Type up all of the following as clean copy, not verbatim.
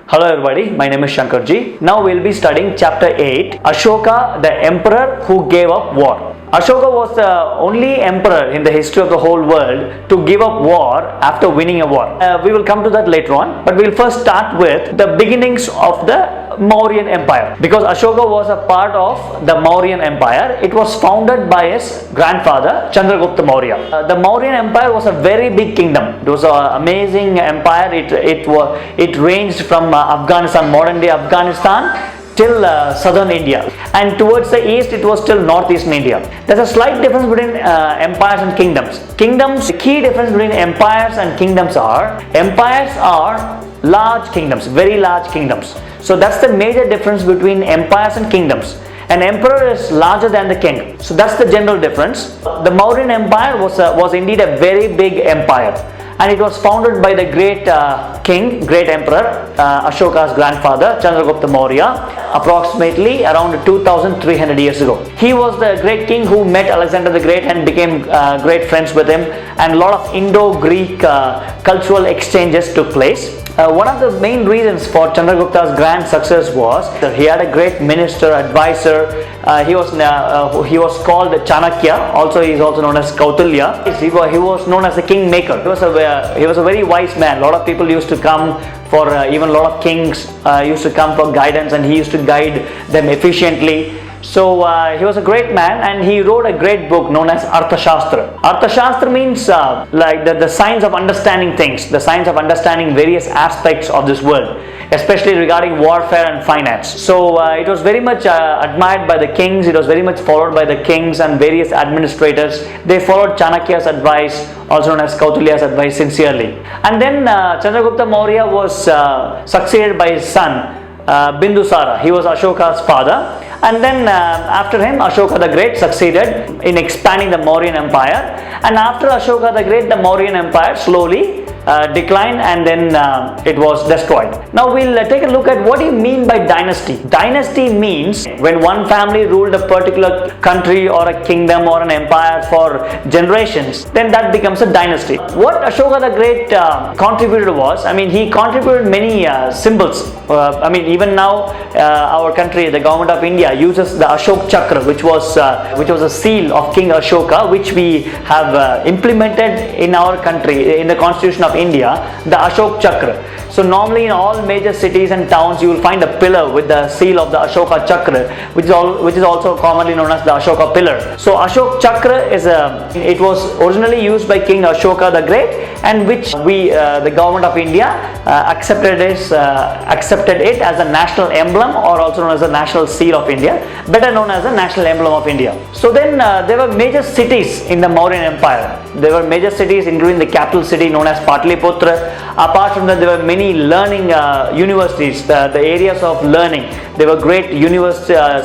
Hello everybody, my name is Shankarji. Now we'll be studying chapter 8, Ashoka, the emperor who gave up war. Ashoka was the only emperor in the history of the whole world to give up war after winning a war. We will come to that later on, but we'll first start with the beginnings of the Mauryan Empire. Because Ashoka was a part of the Mauryan Empire, it was founded by his grandfather Chandragupta Maurya. The Mauryan Empire was a very big kingdom. It was an amazing empire. It ranged from Afghanistan, modern day Afghanistan, till southern India, and towards the east it was still northeastern India. There's a slight difference between empires and kingdoms. The key difference between empires and kingdoms are large kingdoms, very large kingdoms. So that's the major difference between empires and kingdoms. An emperor is larger than the king. So that's the general difference. The Mauryan Empire was indeed a very big empire, and it was founded by the great great emperor, Ashoka's grandfather, Chandragupta Maurya, approximately around 2300 years ago. He was the great king who met Alexander the Great and became great friends with him, and a lot of Indo-Greek cultural exchanges took place. One of the main reasons for Chandragupta's grand success was that he had a great minister, advisor. He was called Chanakya. Also, he is also known as Kautilya. He was known as the kingmaker. He was a very wise man. A lot of people used to come for even a lot of kings used to come for guidance, and he used to guide them efficiently. So he was a great man, and he wrote a great book known as Artha Shastra. Artha Shastra means like the science of understanding things, the science of understanding various aspects of this world, especially regarding warfare and finance. So it was very much admired by the kings. It was very much followed by the kings and various administrators. They followed Chanakya's advice, also known as Kautilya's advice, sincerely. And then Chandragupta Maurya was succeeded by his son Bindusara. He was Ashoka's father. And then after him, Ashoka the Great succeeded in expanding the Mauryan Empire. And after Ashoka the Great, the Mauryan Empire slowly declined, and then it was destroyed. Now we'll take a look at what do you mean by dynasty. Dynasty means when one family ruled a particular country or a kingdom or an empire for generations, then that becomes a dynasty. What Ashoka the Great contributed was, he contributed many symbols. Even now our country, the government of India, uses the Ashoka Chakra, which was a seal of King Ashoka, which we have implemented in our country, in the constitution of India, the Ashoka Chakra. So normally in all major cities and towns you will find a pillar with the seal of the Ashoka Chakra, which is also commonly known as the Ashoka pillar. So Ashoka Chakra it was originally used by King Ashoka the Great, and which the government of India accepted it as a national emblem, or also known as the national seal of India, better known as the national emblem of India. So then there were major cities in the Mauryan Empire. There were major cities including the capital city known as Pataliputra. Apart from that, there were many learning universities, the areas of learning. There were great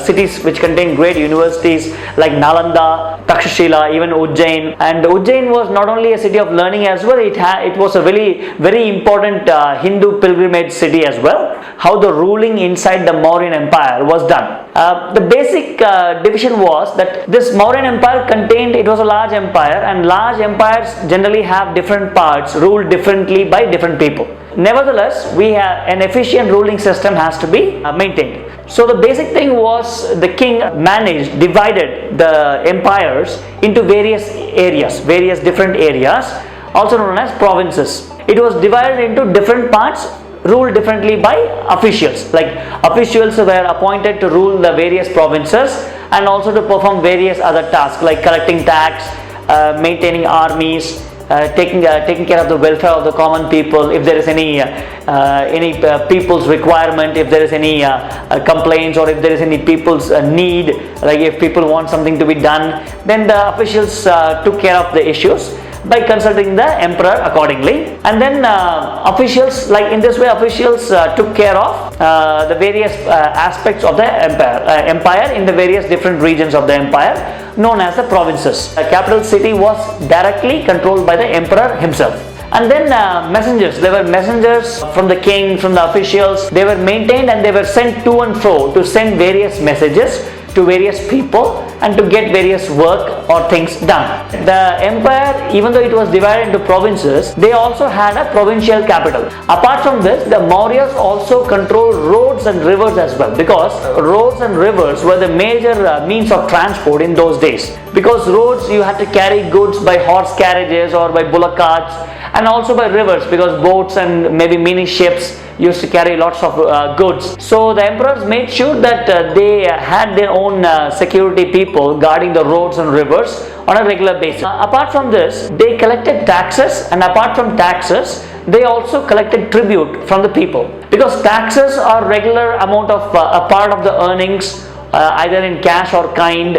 cities which contained great universities like Nalanda, Takshashila, even Ujjain. And Ujjain was not only a city of learning as well, it was a very, very important Hindu pilgrimage city as well. How the ruling inside the Mauryan Empire was done. The basic division was that this Mauryan Empire it was a large empire, and large empires generally have different parts ruled differently by different people. Nevertheless, an efficient ruling system has to be maintained. So the basic thing was the king divided the empires into various different areas, also known as provinces. It was divided into different parts, ruled differently by officials. Like officials were appointed to rule the various provinces and also to perform various other tasks like collecting tax, maintaining armies, taking care of the welfare of the common people. If there is any people's requirement, if there is any complaints, or if there is any people's need, like if people want something to be done, then the officials took care of the issues by consulting the emperor accordingly. And then officials took care of the various aspects of the empire in the various different regions of the empire, known as the provinces. The capital city was directly controlled by the emperor himself. And then messengers. There were messengers from the king, from the officials. They were maintained and they were sent to and fro to send various messages to various people and to get various work or things done. The empire, even though it was divided into provinces, they also had a provincial capital. Apart from this, the Mauryas also controlled roads and rivers as well, because roads and rivers were the major means of transport in those days. Because roads, you had to carry goods by horse carriages or by bullock carts, and also by rivers, because boats and maybe mini ships used to carry lots of goods. So the emperors made sure that they had their own security people guarding the roads and rivers on a regular basis. Apart from this, they collected taxes, and apart from taxes, they also collected tribute from the people, because taxes are regular amount of a part of the earnings, either in cash or kind,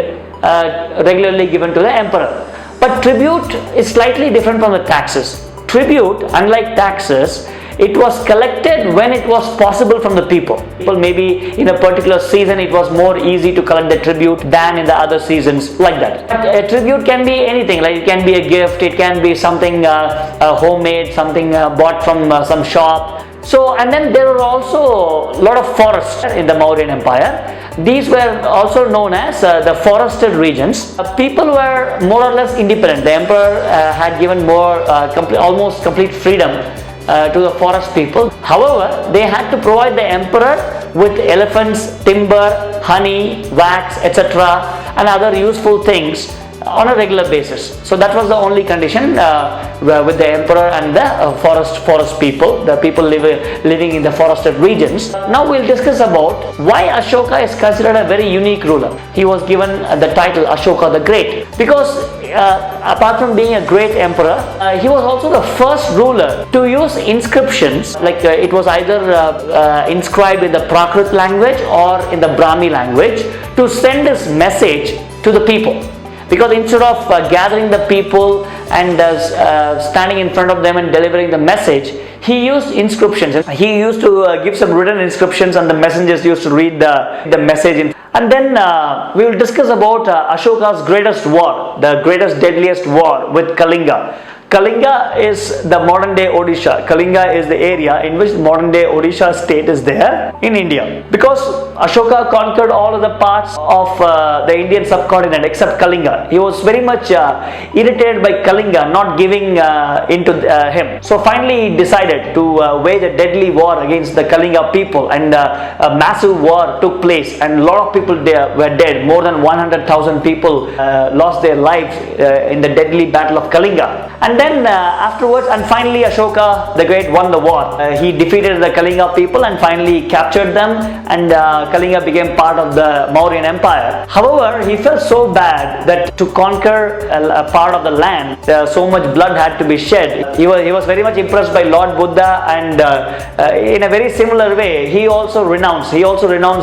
regularly given to the emperor. But tribute is slightly different from the taxes. Tribute, unlike taxes, it was collected when it was possible from the people. Maybe in a particular season it was more easy to collect the tribute than in the other seasons, like that. But a tribute can be anything, like it can be a gift, it can be something homemade, something bought from some shop. So, and then there were also a lot of forests in the Mauryan Empire. These were also known as the forested regions. People were more or less independent. The emperor had given more almost complete freedom to the forest people. However, they had to provide the emperor with elephants, timber, honey, wax, etc. and other useful things on a regular basis. So that was the only condition with the emperor and the forest people, the people living in the forested regions. Now we'll discuss about why Ashoka is considered a very unique ruler. He was given the title Ashoka the Great because apart from being a great emperor, he was also the first ruler to use inscriptions, like it was either inscribed in the Prakrit language or in the Brahmi language, to send his message to the people. Because instead of gathering the people and standing in front of them and delivering the message, he used inscriptions. He used to give some written inscriptions, and the messengers used to read the message. And then we will discuss about Ashoka's greatest war, the greatest deadliest war with Kalinga. Kalinga is the modern day Odisha. Kalinga is the area in which modern day Odisha state is there in India. Because Ashoka conquered all of the parts of the Indian subcontinent except Kalinga. He was very much irritated by Kalinga not giving in to him. So finally he decided to wage a deadly war against the Kalinga people, and a massive war took place, and a lot of people there were dead. More than 100,000 people lost their lives in the deadly battle of Kalinga. And then afterwards, and finally Ashoka the Great won the war. He defeated the Kalinga people and finally captured them, and Kalinga became part of the Mauryan Empire. However, he felt so bad that to conquer a part of the land, so much blood had to be shed. He was very much impressed by Lord Buddha, and in a very similar way, he also renounced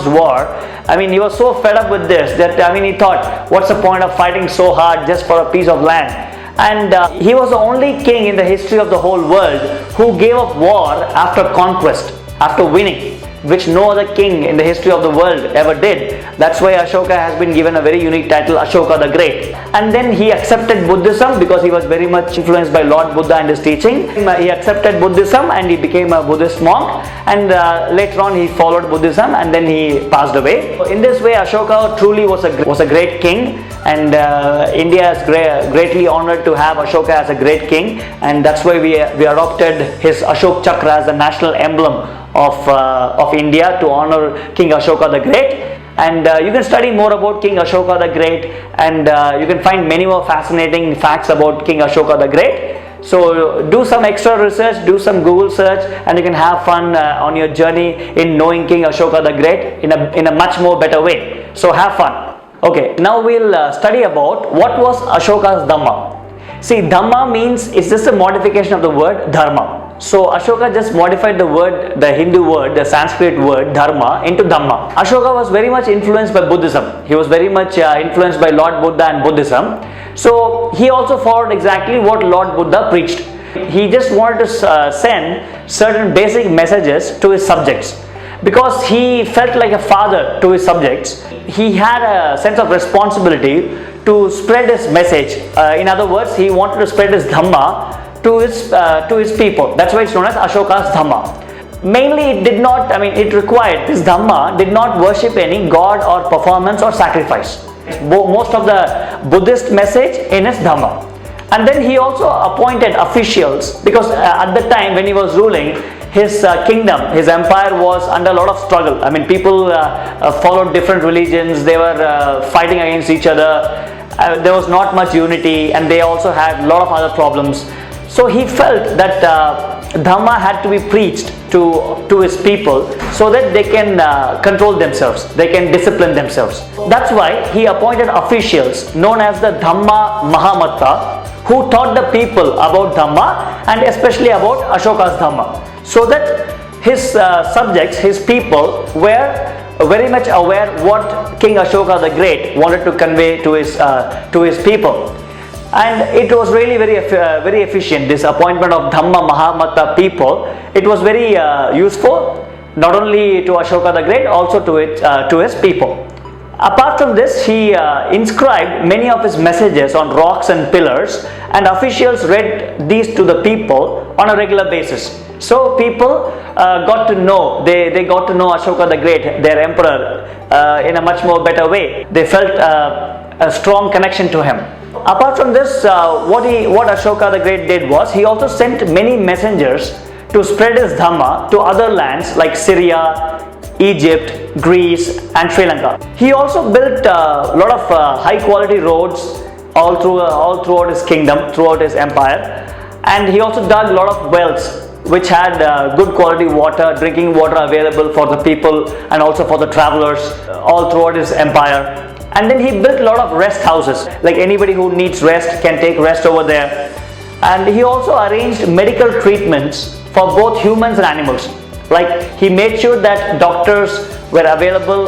war. I mean, he was so fed up with this that he thought, what's the point of fighting so hard just for a piece of land? And he was the only king in the history of the whole world who gave up war after conquest, after winning, which no other king in the history of the world ever did. That's why Ashoka has been given a very unique title, Ashoka the Great. And then he accepted Buddhism because he was very much influenced by Lord Buddha and his teaching. He accepted Buddhism and he became a Buddhist monk, and later on he followed Buddhism and then he passed away. In this way, Ashoka truly was a great king, and India is greatly honored to have Ashoka as a great king, and that's why we adopted his Ashok Chakra as the national emblem of India to honor King Ashoka the Great. And you can study more about King Ashoka the Great, and you can find many more fascinating facts about King Ashoka the Great. So do some extra research, do some Google search, and you can have fun on your journey in knowing King Ashoka the Great in a much more better way. So have fun. Okay, now we'll study about what was Ashoka's dhamma. See, dhamma means, it's just a modification of the word dharma. So Ashoka just modified the word, the Hindu word, the Sanskrit word dharma into dhamma. Ashoka was very much influenced by Buddhism. He was very much influenced by Lord Buddha and Buddhism. So he also followed exactly what Lord Buddha preached. He just wanted to send certain basic messages to his subjects. Because he felt like a father to his subjects, he had a sense of responsibility to spread his message. In other words, he wanted to spread his dhamma to his people. That's why it's known as Ashoka's dhamma. Mainly it did not, it required, this Dhamma did not worship any god or performance or sacrifice. Most of the Buddhist message in his Dhamma. And then he also appointed officials, because at the time when he was ruling, his kingdom, his empire was under a lot of struggle. People followed different religions, they were fighting against each other, there was not much unity, and they also had a lot of other problems. So he felt that Dhamma had to be preached to his people so that they can control themselves, they can discipline themselves. That's why he appointed officials known as the Dhamma mahamatta, who taught the people about Dhamma and especially about Ashoka's Dhamma, so that his subjects, his people were very much aware what King Ashoka the Great wanted to convey to his people. And it was really very efficient, this appointment of Dhamma mahamatta people. It was very useful, not only to Ashoka the Great, also to his people. Apart from this, he inscribed many of his messages on rocks and pillars, and officials read these to the people on a regular basis. So people got to know, they got to know Ashoka the Great, their emperor, in a much more better way. They felt a strong connection to him. Apart from this, what Ashoka the Great did was, he also sent many messengers to spread his Dhamma to other lands like Syria, Egypt, Greece and Sri Lanka. He also built a lot of high quality roads all throughout his kingdom, throughout his empire, and he also dug a lot of wells which had good quality water, drinking water available for the people and also for the travelers all throughout his empire. And then he built a lot of rest houses, like anybody who needs rest can take rest over there. And he also arranged medical treatments for both humans and animals. Like, he made sure that doctors were available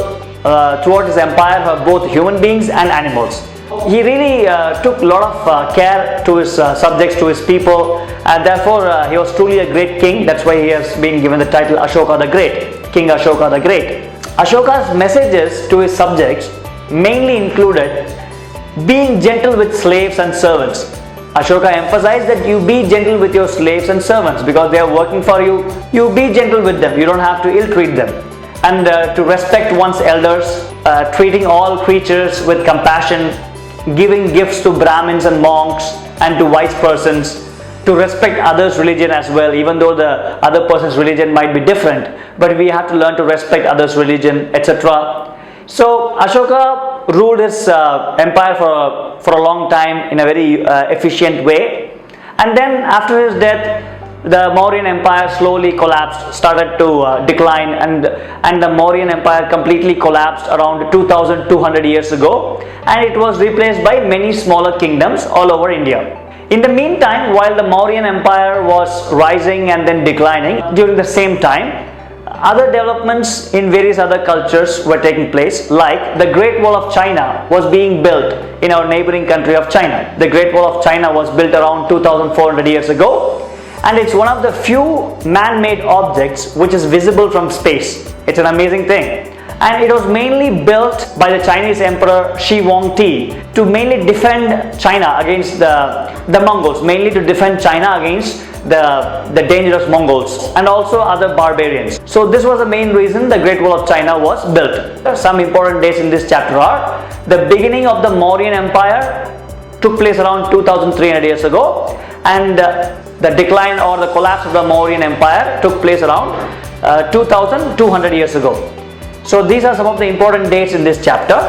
throughout his empire for both human beings and animals. He really took a lot of care to his subjects, to his people, and therefore he was truly a great king. That's why he has been given the title Ashoka the Great, King Ashoka the Great. Ashoka's messages to his subjects mainly included being gentle with slaves and servants. Ashoka emphasized that you be gentle with your slaves and servants because they are working for you. You be gentle with them, you don't have to ill-treat them. And to respect one's elders, treating all creatures with compassion, giving gifts to Brahmins and monks and to wise persons, to respect others' religion as well, even though the other person's religion might be different, but we have to learn to respect others' religion, etc. So Ashoka ruled his empire for a long time in a very efficient way, and then after his death the Mauryan Empire slowly collapsed, started to decline, and the Mauryan Empire completely collapsed around 2200 years ago, and it was replaced by many smaller kingdoms all over India. In the meantime, while the Mauryan Empire was rising and then declining, during the same time other developments in various other cultures were taking place, like the Great Wall of China was being built in our neighboring country of China. The Great Wall of China was built around 2400 years ago, and it's one of the few man-made objects which is visible from space. It's an amazing thing. And it was mainly built by the Chinese Emperor Shi Huangdi to mainly defend China against the Mongols, mainly to defend China against the dangerous Mongols and also other barbarians. So this was the main reason the Great Wall of China was built. Some important dates in this chapter are: the beginning of the Mauryan Empire took place around 2300 years ago, and the decline or the collapse of the Mauryan Empire took place around 2200 years ago. So these are some of the important dates in this chapter.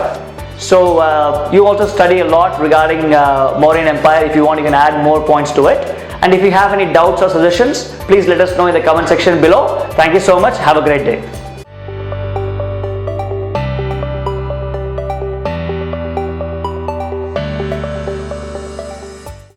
So you also study a lot regarding Mauryan Empire. If you want, you can add more points to it. And if you have any doubts or suggestions, please let us know in the comment section below. Thank you so much. Have a great day.